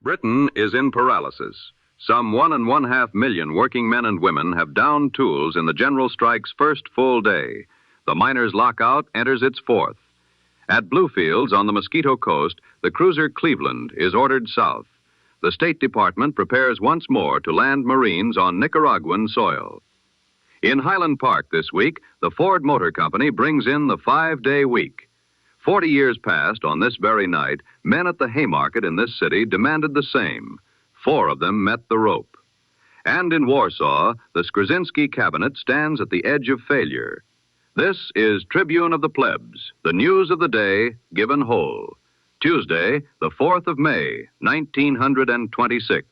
Britain is in paralysis. Some 1.5 million working men and women have downed tools in the general strike's first full day. The miners' lockout enters its fourth. At Bluefields on the Mosquito Coast, the cruiser Cleveland is ordered south. The State Department prepares once more to land Marines on Nicaraguan soil. In Highland Park this week, the Ford Motor Company brings in the 5-day week. 40 years past, on this very night, men at the Haymarket in this city demanded the same. 4 of them met the rope. And in Warsaw, the Skrzyński cabinet stands at the edge of failure. This is Tribune of the Plebs, the news of the day given whole. Tuesday, the 4th of May, 1926.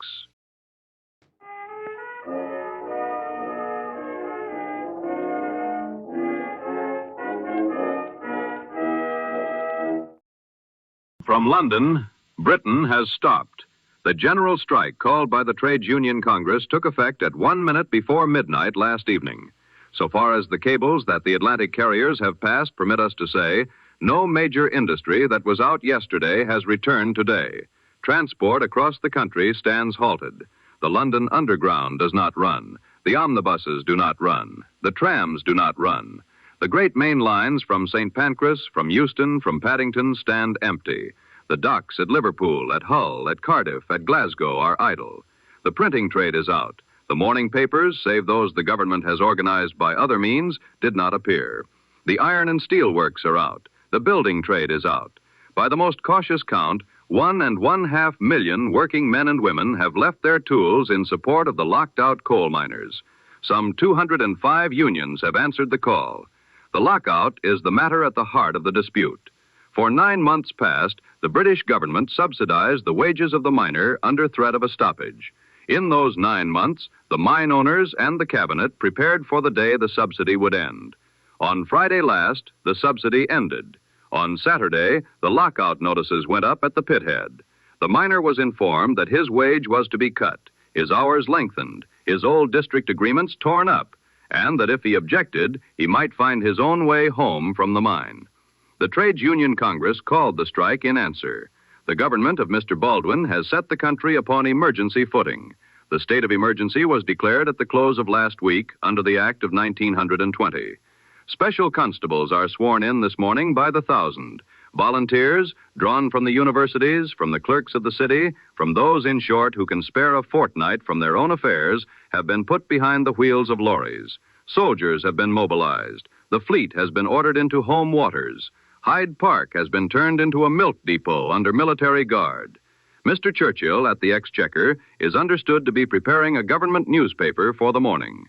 From London, Britain has stopped. The general strike called by the Trades Union Congress took effect at 1 minute before midnight last evening. So far as the cables that the Atlantic carriers have passed permit us to say, no major industry that was out yesterday has returned today. Transport across the country stands halted. The London Underground does not run. The omnibuses do not run. The trams do not run. The great main lines from St. Pancras, from Euston, from Paddington stand empty. The docks at Liverpool, at Hull, at Cardiff, at Glasgow are idle. The printing trade is out. The morning papers, save those the government has organized by other means, did not appear. The iron and steel works are out. The building trade is out. By the most cautious count, 1.5 million working men and women have left their tools in support of the locked-out coal miners. Some 205 unions have answered the call. The lockout is the matter at the heart of the dispute. For 9 months past, the British government subsidized the wages of the miner under threat of a stoppage. In those 9 months, the mine owners and the cabinet prepared for the day the subsidy would end. On Friday last, the subsidy ended. On Saturday, the lockout notices went up at the pithead. The miner was informed that his wage was to be cut, his hours lengthened, his old district agreements torn up, and that if he objected, he might find his own way home from the mine. The Trades Union Congress called the strike in answer. The government of Mr. Baldwin has set the country upon emergency footing. The state of emergency was declared at the close of last week under the Act of 1920. Special constables are sworn in this morning by the thousand. Volunteers, drawn from the universities, from the clerks of the city, from those, in short, who can spare a fortnight from their own affairs, have been put behind the wheels of lorries. Soldiers have been mobilized. The fleet has been ordered into home waters. Hyde Park has been turned into a milk depot under military guard. Mr. Churchill at the Exchequer is understood to be preparing a government newspaper for the morning.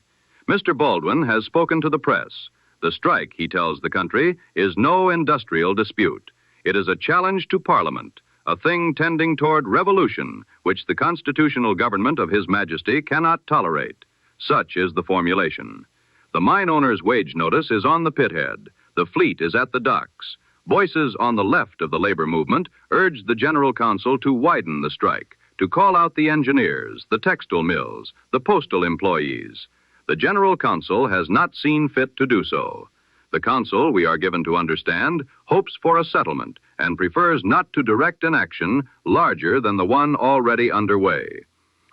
Mr. Baldwin has spoken to the press. The strike, he tells the country, is no industrial dispute. It is a challenge to Parliament, a thing tending toward revolution, which the constitutional government of His Majesty cannot tolerate. Such is the formulation. The mine owner's wage notice is on the pithead. The fleet is at the docks. Voices on the left of the labor movement urged the General Council to widen the strike, to call out the engineers, the textile mills, the postal employees. The General Council has not seen fit to do so. The Council, we are given to understand, hopes for a settlement and prefers not to direct an action larger than the one already underway.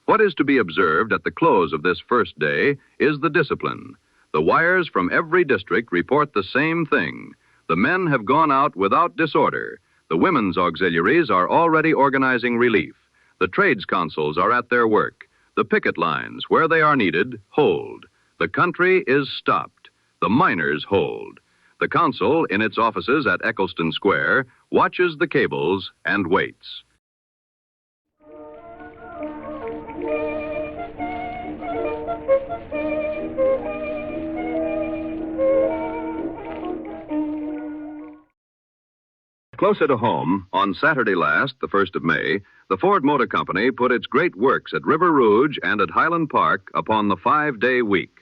What is to be observed at the close of this first day is the discipline. The wires from every district report the same thing. The men have gone out without disorder. The women's auxiliaries are already organizing relief. The trades councils are at their work. The picket lines, where they are needed, hold. The country is stopped. The miners hold. The council, in its offices at Eccleston Square, watches the cables and waits. Closer to home, on Saturday last, the 1st of May, the Ford Motor Company put its great works at River Rouge and at Highland Park upon the 5-day week.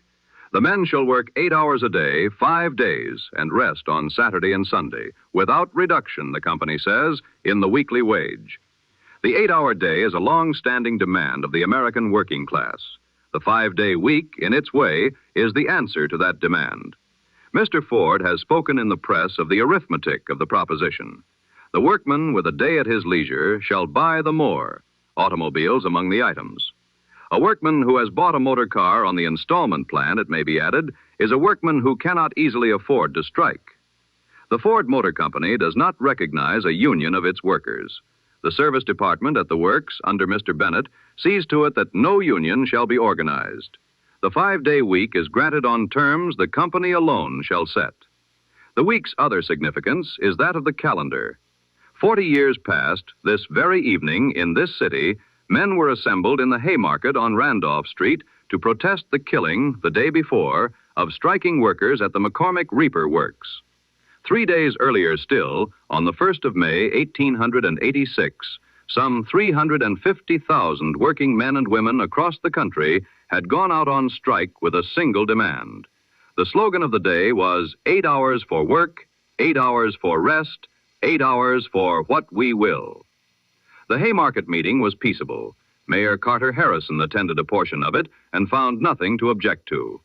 The men shall work 8 hours a day, 5 days, and rest on Saturday and Sunday, without reduction, the company says, in the weekly wage. The 8-hour day is a long-standing demand of the American working class. The 5-day week, in its way, is the answer to that demand. Mr. Ford has spoken in the press of the arithmetic of the proposition. The workman with a day at his leisure shall buy the more. automobiles among the items. A workman who has bought a motor car on the installment plan, it may be added, is a workman who cannot easily afford to strike. The Ford Motor Company does not recognize a union of its workers. The service department at the works, under Mr. Bennett, sees to it that no union shall be organized. The 5-day week is granted on terms the company alone shall set. The week's other significance is that of the calendar. 40 years past, this very evening in this city, men were assembled in the Haymarket on Randolph Street to protest the killing, the day before, of striking workers at the McCormick Reaper Works. 3 days earlier still, on the 1st of May, 1886, some 350,000 working men and women across the country had gone out on strike with a single demand. The slogan of the day was 8 hours for work, 8 hours for rest, 8 hours for what we will. The Haymarket meeting was peaceable. Mayor Carter Harrison attended a portion of it and found nothing to object to.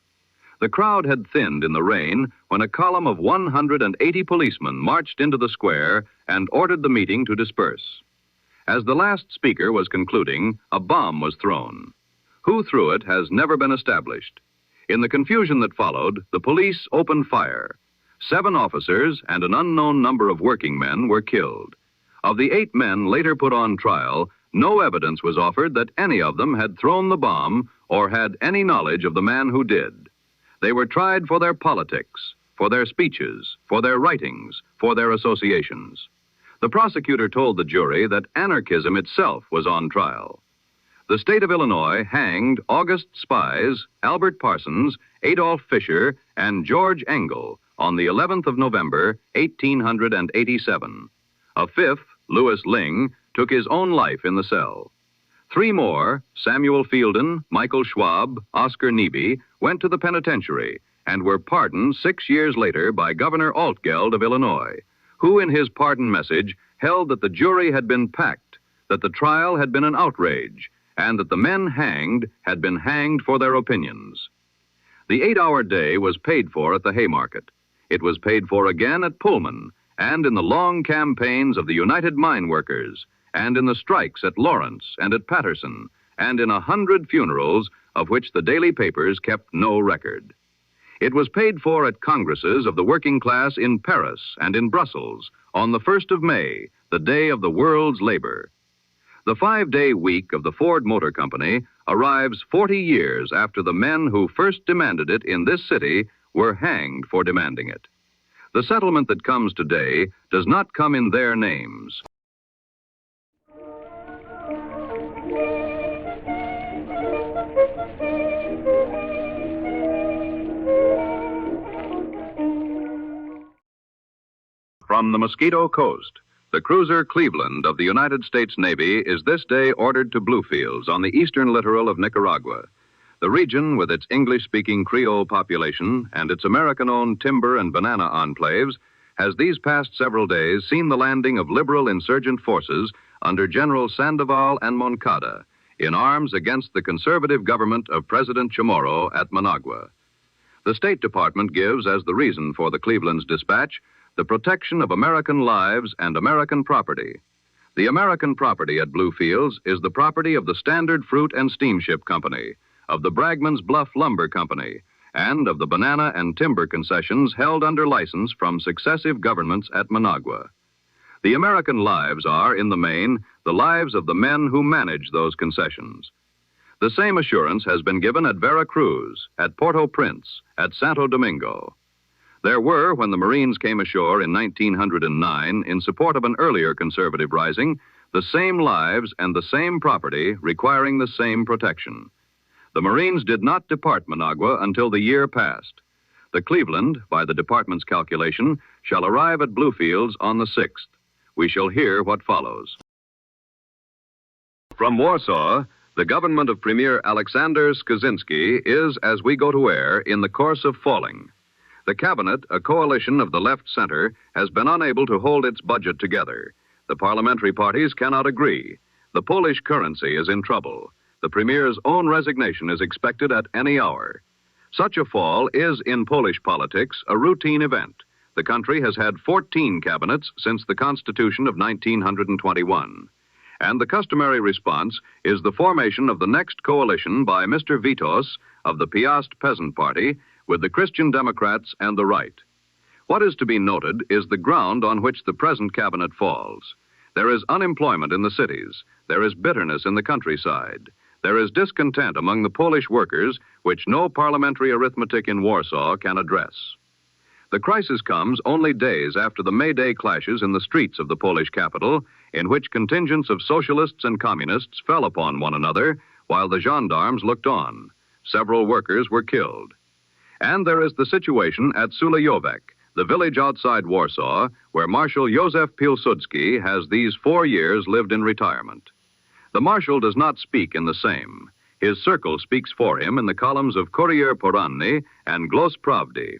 The crowd had thinned in the rain when a column of 180 policemen marched into the square and ordered the meeting to disperse. As the last speaker was concluding, a bomb was thrown. Who threw it has never been established. In the confusion that followed, the police opened fire. 7 officers and an unknown number of working men were killed. Of the 8 men later put on trial, no evidence was offered that any of them had thrown the bomb or had any knowledge of the man who did. They were tried for their politics, for their speeches, for their writings, for their associations. The prosecutor told the jury that anarchism itself was on trial. The state of Illinois hanged August Spies, Albert Parsons, Adolph Fisher, and George Engel on the 11th of November, 1887. A 5th, Louis Ling, took his own life in the cell. 3 more, Samuel Fielden, Michael Schwab, Oscar Neebe, went to the penitentiary and were pardoned 6 years later by Governor Altgeld of Illinois, who in his pardon message held that the jury had been packed, that the trial had been an outrage, and that the men hanged had been hanged for their opinions. The 8-hour day was paid for at the Haymarket. It was paid for again at Pullman, and in the long campaigns of the United Mine Workers, and in the strikes at Lawrence and at Patterson, and in 100 funerals of which the daily papers kept no record. It was paid for at congresses of the working class in Paris and in Brussels on the 1st of May, the day of the world's labor. The 5-day week of the Ford Motor Company arrives 40 years after the men who first demanded it in this city were hanged for demanding it. The settlement that comes today does not come in their names. From the Mosquito Coast, the cruiser Cleveland of the United States Navy is this day ordered to Bluefields on the eastern littoral of Nicaragua. The region, with its English-speaking Creole population and its American-owned timber and banana enclaves, has these past several days seen the landing of liberal insurgent forces under General Sandoval and Moncada in arms against the conservative government of President Chamorro at Managua. The State Department gives as the reason for the Cleveland's dispatch the protection of American lives and American property. The American property at Bluefields is the property of the Standard Fruit and Steamship Company, of the Bragman's Bluff Lumber Company, and of the banana and timber concessions held under license from successive governments at Managua. The American lives are, in the main, the lives of the men who manage those concessions. The same assurance has been given at Veracruz, at Port-au-Prince, at Santo Domingo. There were, when the Marines came ashore in 1909 in support of an earlier conservative rising, the same lives and the same property requiring the same protection. The Marines did not depart Managua until the year passed. The Cleveland, by the department's calculation, shall arrive at Bluefields on the 6th. We shall hear what follows. From Warsaw, the government of Premier Alexander Skrzyński is, as we go to air, in the course of falling. The cabinet, a coalition of the left-center, has been unable to hold its budget together. The parliamentary parties cannot agree. The Polish currency is in trouble. The premier's own resignation is expected at any hour. Such a fall is, in Polish politics, a routine event. The country has had 14 cabinets since the Constitution of 1921. And the customary response is the formation of the next coalition by Mr. Vitos of the Piast Peasant Party with the Christian Democrats and the right. What is to be noted is the ground on which the present cabinet falls. There is unemployment in the cities. There is bitterness in the countryside. There is discontent among the Polish workers, which no parliamentary arithmetic in Warsaw can address. The crisis comes only days after the May Day clashes in the streets of the Polish capital, in which contingents of socialists and communists fell upon one another while the gendarmes looked on. Several workers were killed. And there is the situation at Sulejówek, the village outside Warsaw, where Marshal Józef Piłsudski has these 4 years lived in retirement. The marshal does not speak in the same. His circle speaks for him in the columns of Courier Poranny and Głos Prawdy.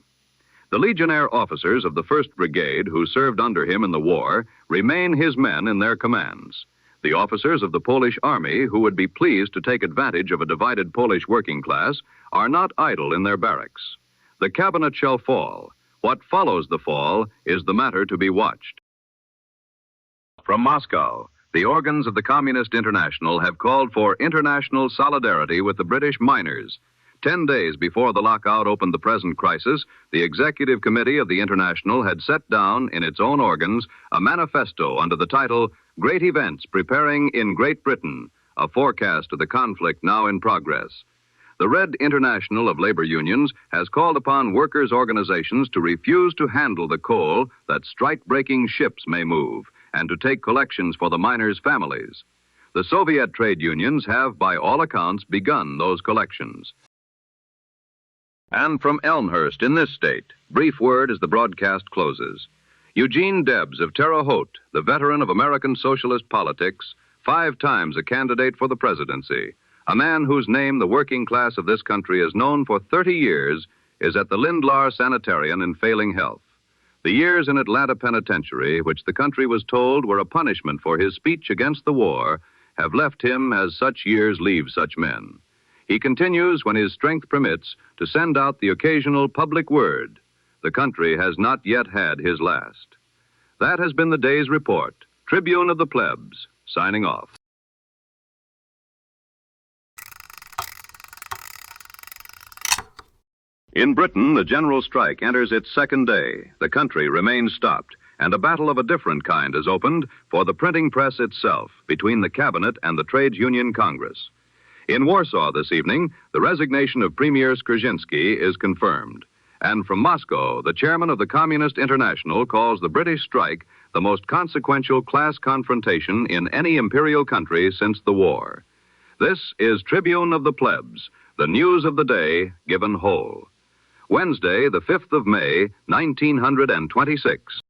The legionnaire officers of the 1st Brigade who served under him in the war remain his men in their commands. The officers of the Polish army who would be pleased to take advantage of a divided Polish working class are not idle in their barracks. The cabinet shall fall. What follows the fall is the matter to be watched. From Moscow, the organs of the Communist International have called for international solidarity with the British miners. 10 days before the lockout opened the present crisis, the Executive Committee of the International had set down in its own organs a manifesto under the title, Great Events Preparing in Great Britain, a forecast of the conflict now in progress. The Red International of Labor Unions has called upon workers' organizations to refuse to handle the coal that strike-breaking ships may move and to take collections for the miners' families. The Soviet trade unions have, by all accounts, begun those collections. And from Elmhurst in this state, brief word as the broadcast closes. Eugene Debs of Terre Haute, the veteran of American socialist politics, 5 times a candidate for the presidency, a man whose name the working class of this country has known for 30 years, is at the Lindlar Sanitarium in failing health. The years in Atlanta Penitentiary, which the country was told were a punishment for his speech against the war, have left him as such years leave such men. He continues, when his strength permits, to send out the occasional public word. The country has not yet had his last. That has been the day's report. Tribune of the Plebs, signing off. In Britain, the general strike enters its 2nd day. The country remains stopped, and a battle of a different kind has opened for the printing press itself between the Cabinet and the Trades Union Congress. In Warsaw this evening, the resignation of Premier Skrzyński is confirmed. And from Moscow, the chairman of the Communist International calls the British strike the most consequential class confrontation in any imperial country since the war. This is Tribune of the Plebs, the news of the day given whole. Wednesday, the 5th of May, 1926.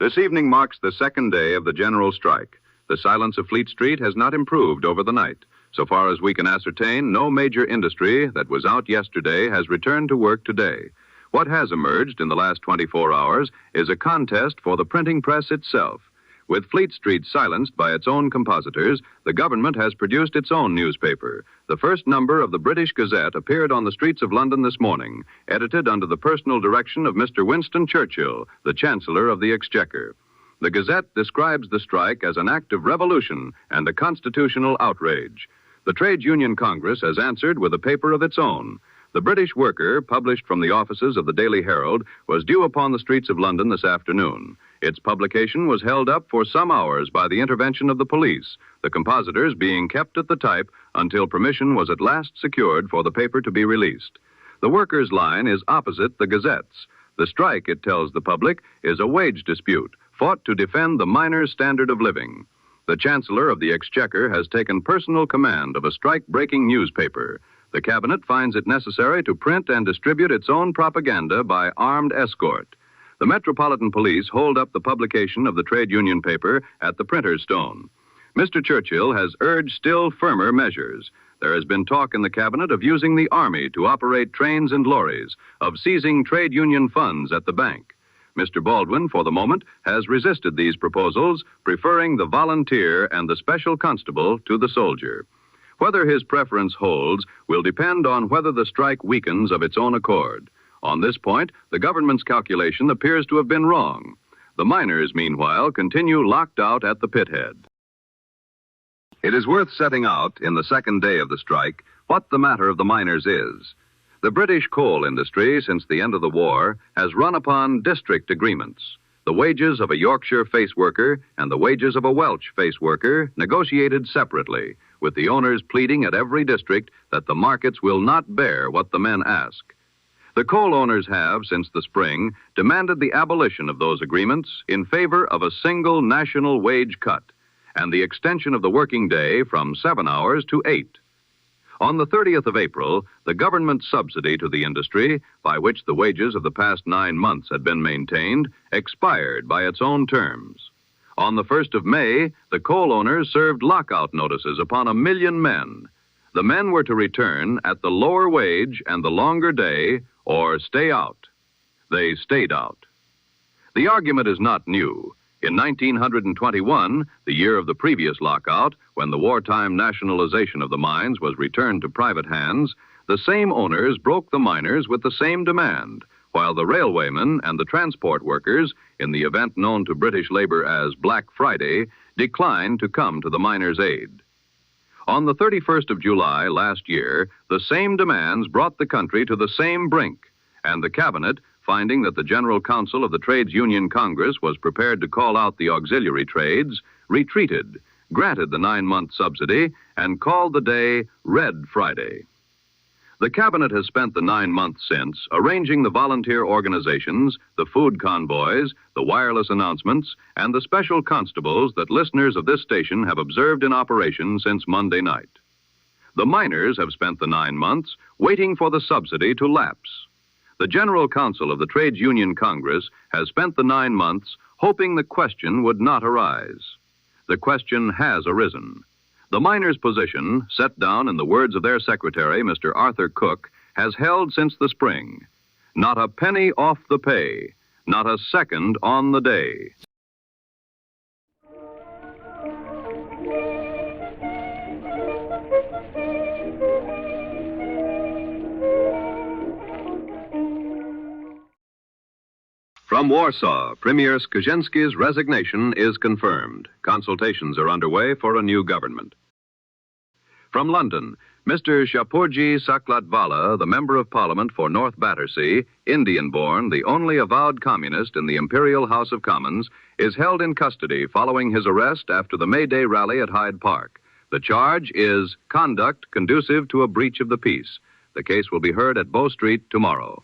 This evening marks the 2nd day of the general strike. The silence of Fleet Street has not improved over the night. So far as we can ascertain, no major industry that was out yesterday has returned to work today. What has emerged in the last 24 hours is a contest for the printing press itself. With Fleet Street silenced by its own compositors, the government has produced its own newspaper. The first number of the British Gazette appeared on the streets of London this morning, edited under the personal direction of Mr. Winston Churchill, the Chancellor of the Exchequer. The Gazette describes the strike as an act of revolution and a constitutional outrage. The Trades Union Congress has answered with a paper of its own. The British Worker, published from the offices of the Daily Herald, was due upon the streets of London this afternoon. Its publication was held up for some hours by the intervention of the police, the compositors being kept at the type until permission was at last secured for the paper to be released. The workers' line is opposite the Gazette's. The strike, it tells the public, is a wage dispute fought to defend the miners' standard of living. The Chancellor of the Exchequer has taken personal command of a strike-breaking newspaper. The Cabinet finds it necessary to print and distribute its own propaganda by armed escort. The Metropolitan Police hold up the publication of the trade union paper at the printer's stone. Mr. Churchill has urged still firmer measures. There has been talk in the Cabinet of using the Army to operate trains and lorries, of seizing trade union funds at the bank. Mr. Baldwin, for the moment, has resisted these proposals, preferring the volunteer and the special constable to the soldier. Whether his preference holds will depend on whether the strike weakens of its own accord. On this point, the government's calculation appears to have been wrong. The miners, meanwhile, continue locked out at the pithead. It is worth setting out, in the second day of the strike, what the matter of the miners is. The British coal industry, since the end of the war, has run upon district agreements. The wages of a Yorkshire face worker and the wages of a Welsh face worker negotiated separately, with the owners pleading at every district that the markets will not bear what the men ask. The coal owners have, since the spring, demanded the abolition of those agreements in favor of a single national wage cut and the extension of the working day from 7 hours to 8. On the 30th of April, the government subsidy to the industry, by which the wages of the past 9 months had been maintained, expired by its own terms. On the 1st of May, the coal owners served lockout notices upon 1 million men. The men were to return at the lower wage and the longer day, or stay out. They stayed out. The argument is not new. In 1921, the year of the previous lockout, when the wartime nationalization of the mines was returned to private hands, the same owners broke the miners with the same demand, while the railwaymen and the transport workers, in the event known to British labor as Black Friday, declined to come to the miners' aid. On the 31st of July last year, the same demands brought the country to the same brink, and the Cabinet, finding that the General Council of the Trades Union Congress was prepared to call out the auxiliary trades, retreated, granted the 9-month subsidy, and called the day Red Friday. The Cabinet has spent the 9 months since arranging the volunteer organizations, the food convoys, the wireless announcements, and the special constables that listeners of this station have observed in operation since Monday night. The miners have spent the 9 months waiting for the subsidy to lapse. The General Council of the Trades Union Congress has spent the 9 months hoping the question would not arise. The question has arisen. The miners' position, set down in the words of their secretary, Mr. Arthur Cook, has held since the spring. Not a penny off the pay, not a second on the day. From Warsaw, Premier Skrzyński's resignation is confirmed. Consultations are underway for a new government. From London, Mr. Shapurji Saklatvala, the Member of Parliament for North Battersea, Indian-born, the only avowed communist in the Imperial House of Commons, is held in custody following his arrest after the May Day rally at Hyde Park. The charge is conduct conducive to a breach of the peace. The case will be heard at Bow Street tomorrow.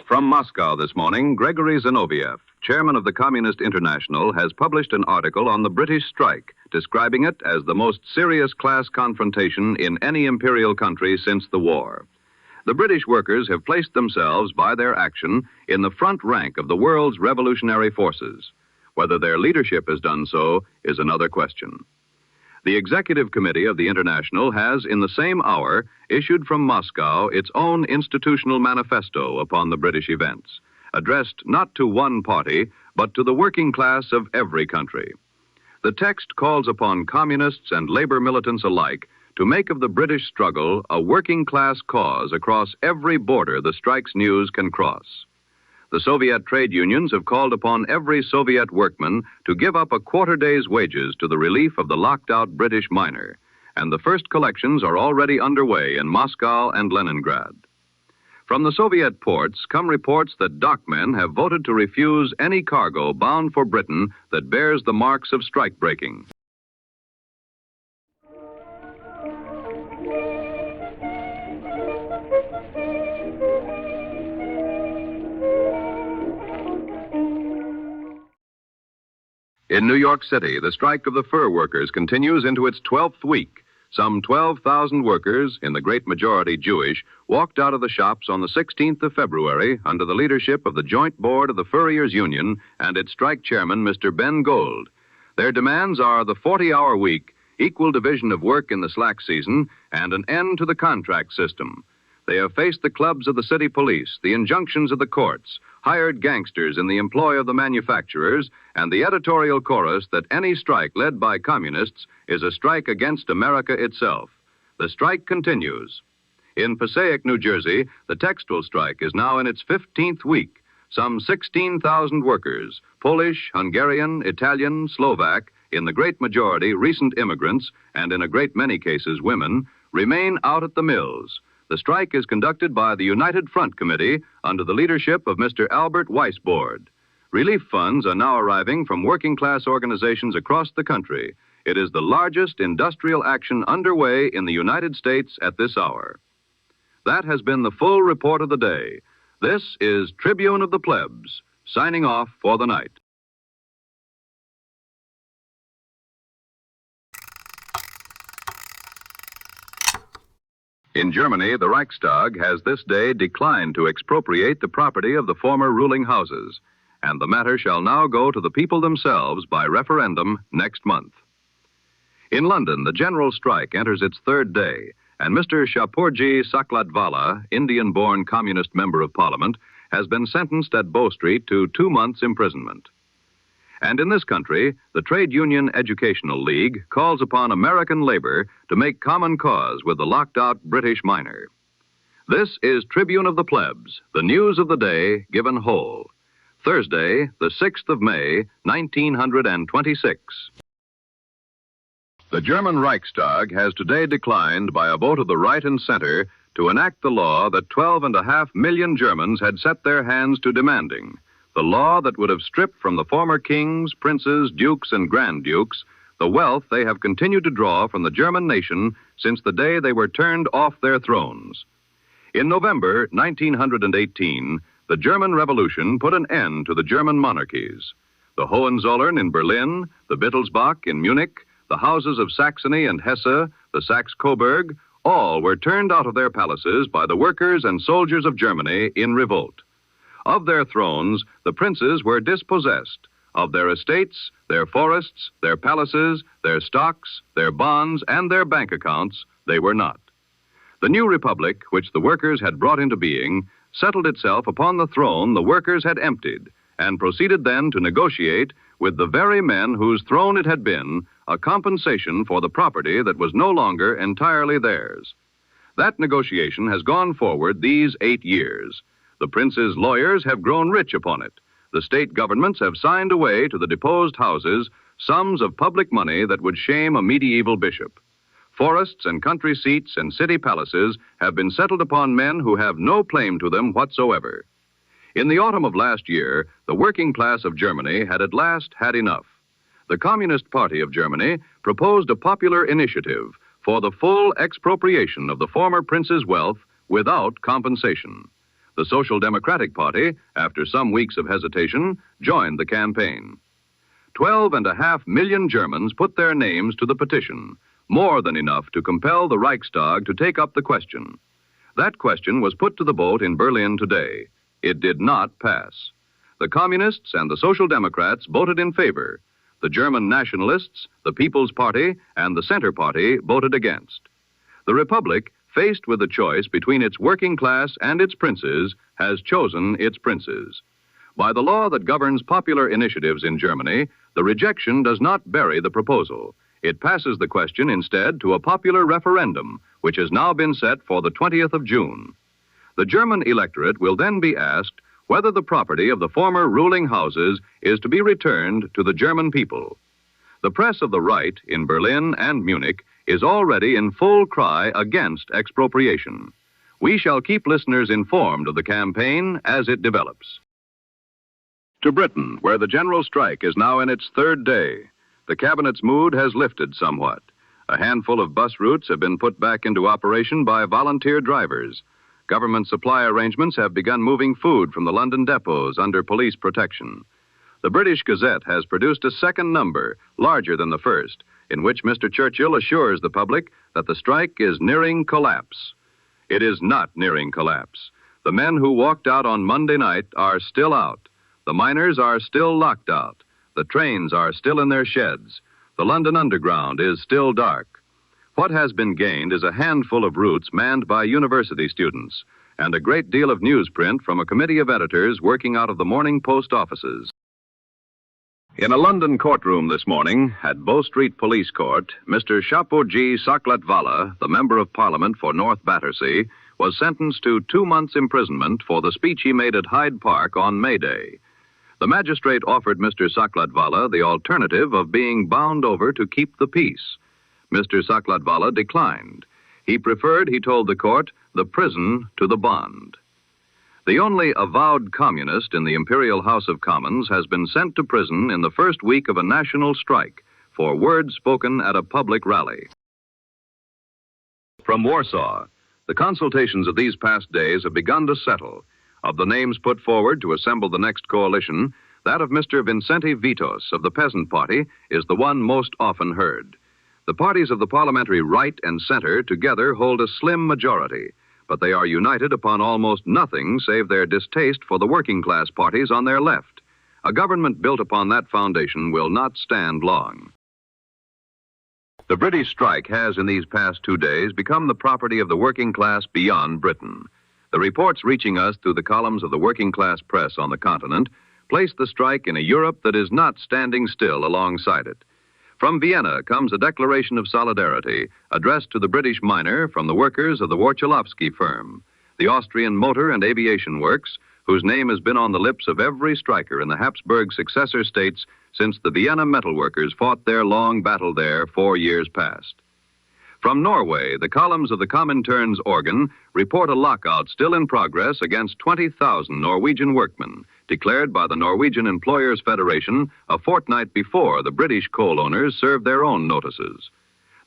From Moscow this morning, Gregory Zinoviev, chairman of the Communist International, has published an article on the British strike, describing it as the most serious class confrontation in any imperial country since the war. The British workers have placed themselves by their action in the front rank of the world's revolutionary forces. Whether their leadership has done so is another question. The Executive Committee of the International has, in the same hour, issued from Moscow its own institutional manifesto upon the British events, addressed not to one party, but to the working class of every country. The text calls upon communists and labor militants alike to make of the British struggle a working class cause across every border the strike's news can cross. The Soviet trade unions have called upon every Soviet workman to give up a quarter day's wages to the relief of the locked-out British miner, and the first collections are already underway in Moscow and Leningrad. From the Soviet ports come reports that dockmen have voted to refuse any cargo bound for Britain that bears the marks of strike breaking. In New York City, the strike of the fur workers continues into its 12th week. Some 12,000 workers, in the great majority Jewish, walked out of the shops on the 16th of February under the leadership of the Joint Board of the Furriers Union and its strike chairman, Mr. Ben Gold. Their demands are the 40-hour week, equal division of work in the slack season, and an end to the contract system. They have faced the clubs of the city police, the injunctions of the courts, hired gangsters in the employ of the manufacturers, and the editorial chorus that any strike led by communists is a strike against America itself. The strike continues. In Passaic, New Jersey, the textile strike is now in its 15th week. Some 16,000 workers, Polish, Hungarian, Italian, Slovak, in the great majority recent immigrants, and in a great many cases women, remain out at the mills. The strike is conducted by the United Front Committee under the leadership of Mr. Albert Weisbord. Relief funds are now arriving from working-class organizations across the country. It is the largest industrial action underway in the United States at this hour. That has been the full report of the day. This is Tribune of the Plebs, signing off for the night. In Germany, the Reichstag has this day declined to expropriate the property of the former ruling houses, and the matter shall now go to the people themselves by referendum next month. In London, the general strike enters its third day, and Mr. Shapurji Saklatvala, Indian-born communist member of parliament, has been sentenced at Bow Street to 2 months' imprisonment. And in this country, the Trade Union Educational League calls upon American labor to make common cause with the locked-out British miner. This is Tribune of the Plebs, the news of the day given whole. Thursday, the 6th of May, 1926. The German Reichstag has today declined by a vote of the right and center to enact the law that 12.5 million Germans had set their hands to demanding. The law that would have stripped from the former kings, princes, dukes, and grand dukes the wealth they have continued to draw from the German nation since the day they were turned off their thrones. In November 1918, the German Revolution put an end to the German monarchies. The Hohenzollern in Berlin, the Wittelsbach in Munich, the houses of Saxony and Hesse, the Saxe-Coburg, all were turned out of their palaces by the workers and soldiers of Germany in revolt. Of their thrones, the princes were dispossessed. Of their estates, their forests, their palaces, their stocks, their bonds, and their bank accounts, they were not. The new republic, which the workers had brought into being, settled itself upon the throne the workers had emptied, and proceeded then to negotiate with the very men whose throne it had been a compensation for the property that was no longer entirely theirs. That negotiation has gone forward these 8 years. The prince's lawyers have grown rich upon it. The state governments have signed away to the deposed houses sums of public money that would shame a medieval bishop. Forests and country seats and city palaces have been settled upon men who have no claim to them whatsoever. In the autumn of last year, the working class of Germany had at last had enough. The Communist Party of Germany proposed a popular initiative for the full expropriation of the former prince's wealth without compensation. The Social Democratic Party, after some weeks of hesitation, joined the campaign. 12.5 million Germans put their names to the petition, more than enough to compel the Reichstag to take up the question. That question was put to the vote in Berlin today. It did not pass. The Communists and the Social Democrats voted in favor. The German Nationalists, the People's Party, and the Center Party voted against. The Republic, faced with the choice between its working class and its princes, has chosen its princes. By the law that governs popular initiatives in Germany, the rejection does not bury the proposal. It passes the question instead to a popular referendum, which has now been set for the 20th of June. The German electorate will then be asked whether the property of the former ruling houses is to be returned to the German people. The press of the right in Berlin and Munich is already in full cry against expropriation. We shall keep listeners informed of the campaign as it develops. To Britain, where the general strike is now in its third day, the Cabinet's mood has lifted somewhat. A handful of bus routes have been put back into operation by volunteer drivers. Government supply arrangements have begun moving food from the London depots under police protection. The British Gazette has produced a second number, larger than the first, in which Mr. Churchill assures the public that the strike is nearing collapse. It is not nearing collapse. The men who walked out on Monday night are still out. The miners are still locked out. The trains are still in their sheds. The London Underground is still dark. What has been gained is a handful of routes manned by university students and a great deal of newsprint from a committee of editors working out of the Morning Post offices. In a London courtroom this morning at Bow Street Police Court, Mr. Shapoji Saklatvala, the Member of Parliament for North Battersea, was sentenced to 2 months' imprisonment for the speech he made at Hyde Park on May Day. The magistrate offered Mr. Saklatvala the alternative of being bound over to keep the peace. Mr. Saklatvala declined. He preferred, he told the court, the prison to the bond. The only avowed communist in the Imperial House of Commons has been sent to prison in the first week of a national strike for words spoken at a public rally. From Warsaw, the consultations of these past days have begun to settle. Of the names put forward to assemble the next coalition, that of Mr. Vincenti Vitos of the Peasant Party is the one most often heard. The parties of the parliamentary right and center together hold a slim majority, but they are united upon almost nothing save their distaste for the working class parties on their left. A government built upon that foundation will not stand long. The British strike has, in these past 2 days, become the property of the working class beyond Britain. The reports reaching us through the columns of the working class press on the continent place the strike in a Europe that is not standing still alongside it. From Vienna comes a declaration of solidarity addressed to the British miner from the workers of the Warchalowski firm, the Austrian motor and aviation works, whose name has been on the lips of every striker in the Habsburg successor states since the Vienna metalworkers fought their long battle there 4 years past. From Norway, the columns of the Comintern's organ report a lockout still in progress against 20,000 Norwegian workmen, declared by the Norwegian Employers' Federation a fortnight before the British coal owners served their own notices.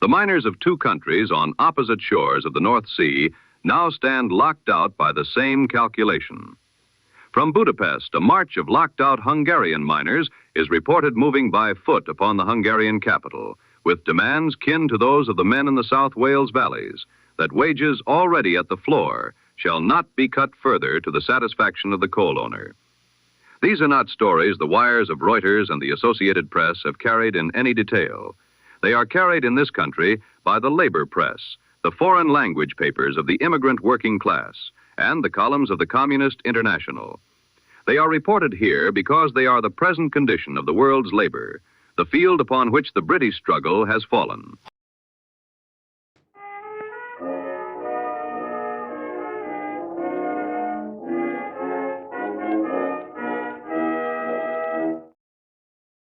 The miners of 2 countries on opposite shores of the North Sea now stand locked out by the same calculation. From Budapest, a march of locked-out Hungarian miners is reported moving by foot upon the Hungarian capital, with demands kin to those of the men in the South Wales valleys, that wages already at the floor shall not be cut further to the satisfaction of the coal owner. These are not stories the wires of Reuters and the Associated Press have carried in any detail. They are carried in this country by the labor press, the foreign language papers of the immigrant working class, and the columns of the Communist International. They are reported here because they are the present condition of the world's labor, the field upon which the British struggle has fallen.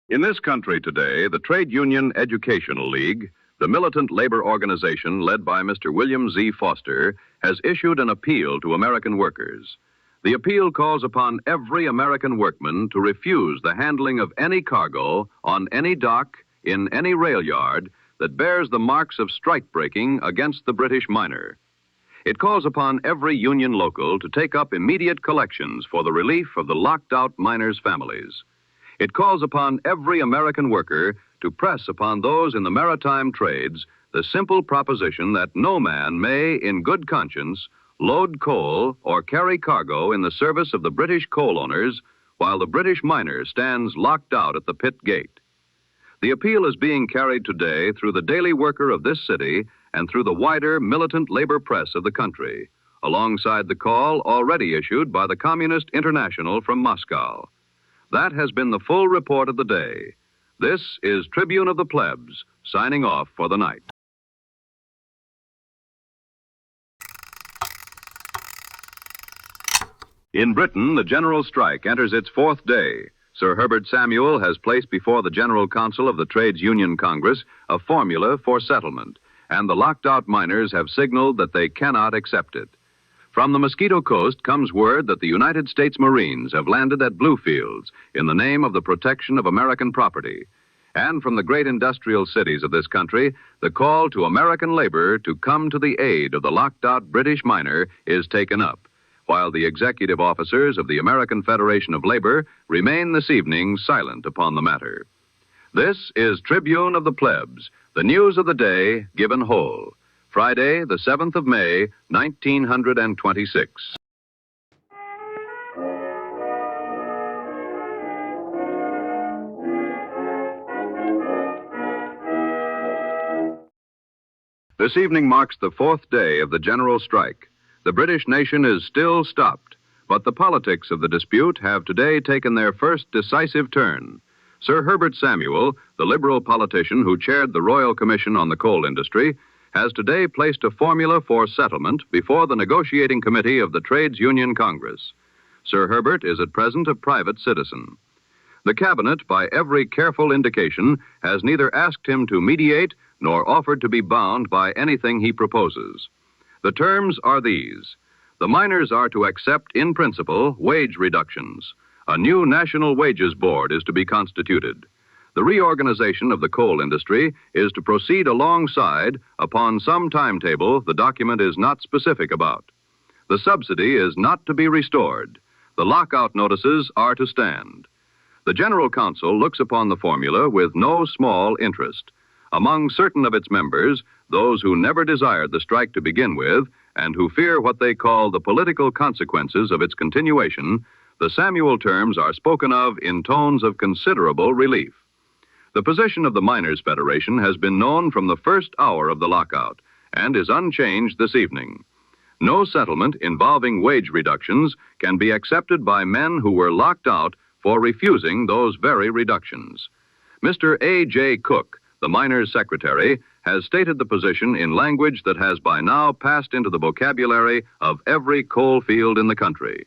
In this country today, the Trade Union Educational League, the militant labor organization led by Mr. William Z. Foster, has issued an appeal to American workers. The appeal calls upon every American workman to refuse the handling of any cargo on any dock in any rail yard that bears the marks of strike breaking against the British miner. It calls upon every union local to take up immediate collections for the relief of the locked-out miners' families. It calls upon every American worker to press upon those in the maritime trades the simple proposition that no man may, in good conscience, load coal or carry cargo in the service of the British coal owners while the British miner stands locked out at the pit gate. The appeal is being carried today through the daily worker of this city and through the wider militant labor press of the country, alongside the call already issued by the Communist International from Moscow. That has been the full report of the day. This is Tribune of the Plebs, signing off for the night. In Britain, the general strike enters its 4th day. Sir Herbert Samuel has placed before the General Council of the Trades Union Congress a formula for settlement, and the locked-out miners have signaled that they cannot accept it. From the Mosquito Coast comes word that the United States Marines have landed at Bluefields in the name of the protection of American property. And from the great industrial cities of this country, the call to American labor to come to the aid of the locked-out British miner is taken up, while the executive officers of the American Federation of Labor remain this evening silent upon the matter. This is Tribune of the Plebs, the news of the day given whole. Friday, the 7th of May, 1926. This evening marks the 4th day of the general strike. The British nation is still stopped, but the politics of the dispute have today taken their first decisive turn. Sir Herbert Samuel, the Liberal politician who chaired the Royal Commission on the Coal Industry, has today placed a formula for settlement before the negotiating committee of the Trades Union Congress. Sir Herbert is at present a private citizen. The Cabinet, by every careful indication, has neither asked him to mediate nor offered to be bound by anything he proposes. The terms are these. The miners are to accept, in principle, wage reductions. A new National Wages Board is to be constituted. The reorganization of the coal industry is to proceed alongside upon some timetable the document is not specific about. The subsidy is not to be restored. The lockout notices are to stand. The General Council looks upon the formula with no small interest. Among certain of its members, those who never desired the strike to begin with and who fear what they call the political consequences of its continuation, the Samuel terms are spoken of in tones of considerable relief. The position of the Miners' Federation has been known from the first hour of the lockout and is unchanged this evening. No settlement involving wage reductions can be accepted by men who were locked out for refusing those very reductions. Mr. A.J. Cook, the miners' secretary, has stated the position in language that has by now passed into the vocabulary of every coal field in the country.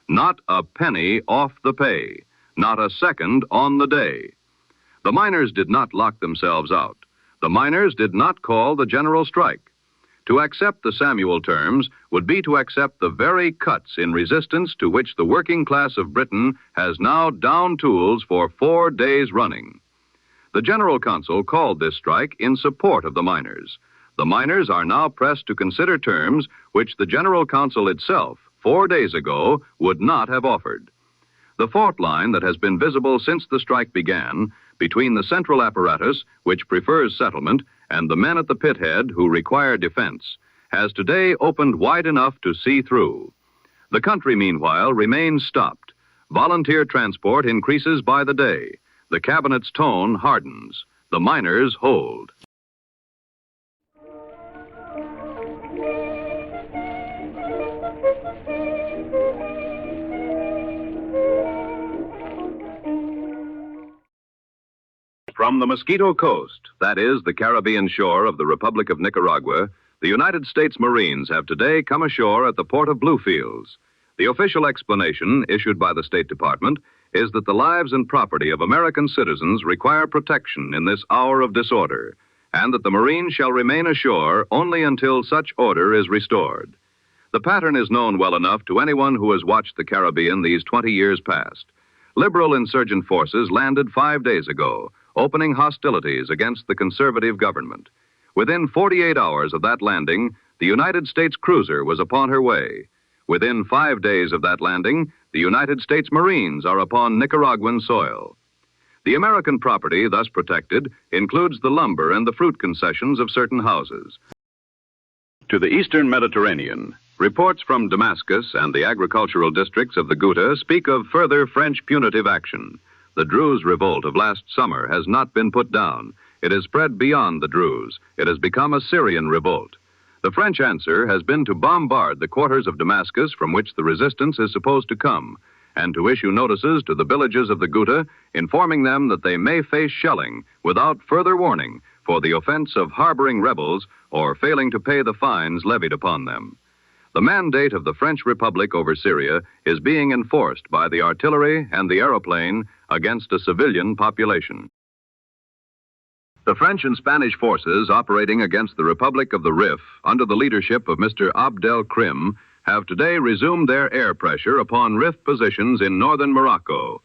Not a penny off the pay, not a second on the day. The miners did not lock themselves out. The miners did not call the general strike. To accept the Samuel terms would be to accept the very cuts in resistance to which the working class of Britain has now downed tools for 4 days running. The General Council called this strike in support of the miners. The miners are now pressed to consider terms which the General Council itself, 4 days ago, would not have offered. The fault line that has been visible since the strike began between the central apparatus, which prefers settlement, and the men at the pit head who require defense, has today opened wide enough to see through. The country, meanwhile, remains stopped. Volunteer transport increases by the day. The Cabinet's tone hardens. The miners hold. From the Mosquito Coast, that is, the Caribbean shore of the Republic of Nicaragua, the United States Marines have today come ashore at the port of Bluefields. The official explanation issued by the State Department is that the lives and property of American citizens require protection in this hour of disorder, and that the Marines shall remain ashore only until such order is restored. The pattern is known well enough to anyone who has watched the Caribbean these 20 years past. Liberal insurgent forces landed 5 days ago, opening hostilities against the conservative government. Within 48 hours of that landing, the United States cruiser was upon her way. Within 5 days of that landing, the United States Marines are upon Nicaraguan soil. The American property thus protected includes the lumber and the fruit concessions of certain houses. To the eastern Mediterranean, reports from Damascus and the agricultural districts of the Ghouta speak of further French punitive action. The Druze revolt of last summer has not been put down. It has spread beyond the Druze. It has become a Syrian revolt. The French answer has been to bombard the quarters of Damascus from which the resistance is supposed to come, and to issue notices to the villages of the Ghouta informing them that they may face shelling without further warning for the offense of harboring rebels or failing to pay the fines levied upon them. The mandate of the French Republic over Syria is being enforced by the artillery and the aeroplane against a civilian population. The French and Spanish forces operating against the Republic of the Rif under the leadership of Mr. Abdel Krim have today resumed their air pressure upon Rif positions in northern Morocco.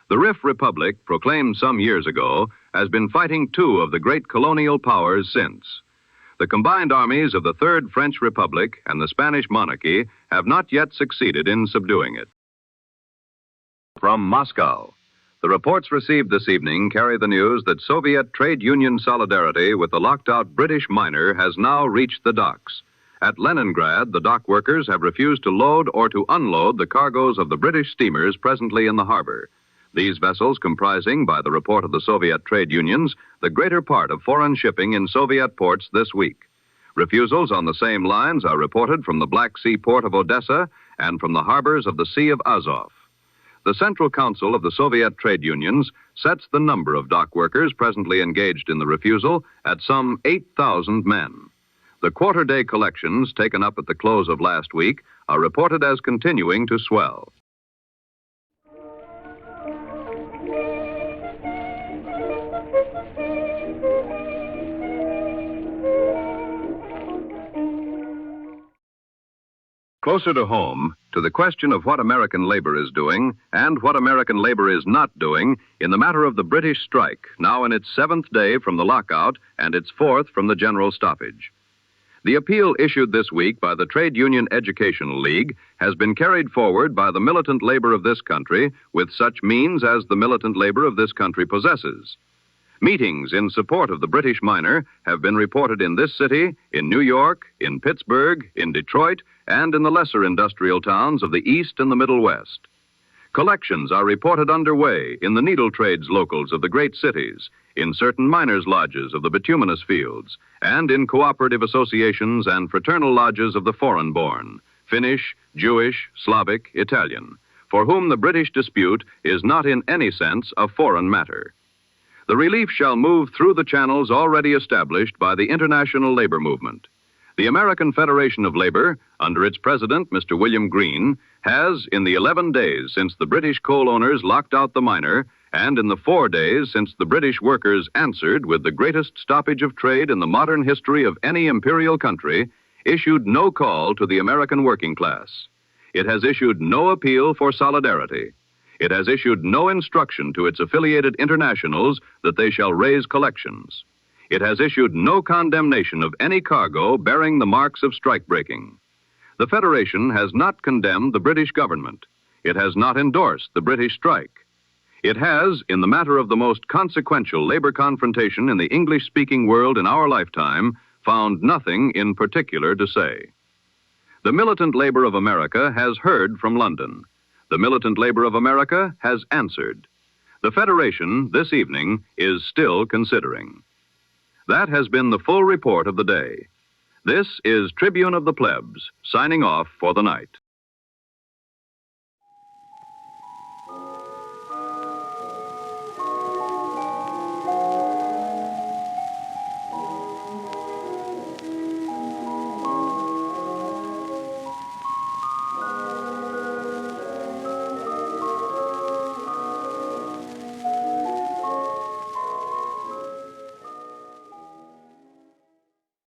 The Rif Republic, proclaimed some years ago, has been fighting 2 of the great colonial powers since. The combined armies of the Third French Republic and the Spanish monarchy have not yet succeeded in subduing it. From Moscow, the reports received this evening carry the news that Soviet trade union solidarity with the locked-out British miner has now reached the docks. At Leningrad, the dock workers have refused to load or to unload the cargoes of the British steamers presently in the harbor. These vessels comprising, by the report of the Soviet trade unions, the greater part of foreign shipping in Soviet ports this week. Refusals on the same lines are reported from the Black Sea port of Odessa and from the harbors of the Sea of Azov. The Central Council of the Soviet trade unions sets the number of dock workers presently engaged in the refusal at some 8,000 men. The quarter-day collections taken up at the close of last week are reported as continuing to swell. Closer to home, to the question of what American labor is doing and what American labor is not doing in the matter of the British strike, now in its 7th day from the lockout and its 4th from the general stoppage. The appeal issued this week by the Trade Union Educational League has been carried forward by the militant labor of this country with such means as the militant labor of this country possesses. Meetings in support of the British miner have been reported in this city, in New York, in Pittsburgh, in Detroit, and in the lesser industrial towns of the East and the Middle West. Collections are reported underway in the needle trades locals of the great cities, in certain miners' lodges of the bituminous fields, and in cooperative associations and fraternal lodges of the foreign-born, Finnish, Jewish, Slavic, Italian, for whom the British dispute is not in any sense a foreign matter. The relief shall move through the channels already established by the international labor movement. The American Federation of Labor, under its president, Mr. William Green, has, in the 11 days since the British coal owners locked out the miner, and in the 4 days since the British workers answered with the greatest stoppage of trade in the modern history of any imperial country, issued no call to the American working class. It has issued no appeal for solidarity. It has issued no instruction to its affiliated internationals that they shall raise collections. It has issued no condemnation of any cargo bearing the marks of strike-breaking. The Federation has not condemned the British government. It has not endorsed the British strike. It has, in the matter of the most consequential labor confrontation in the English-speaking world in our lifetime, found nothing in particular to say. The militant labor of America has heard from London. The militant labor of America has answered. The Federation, this evening, is still considering. That has been the full report of the day. This is Tribune of the Plebs, signing off for the night.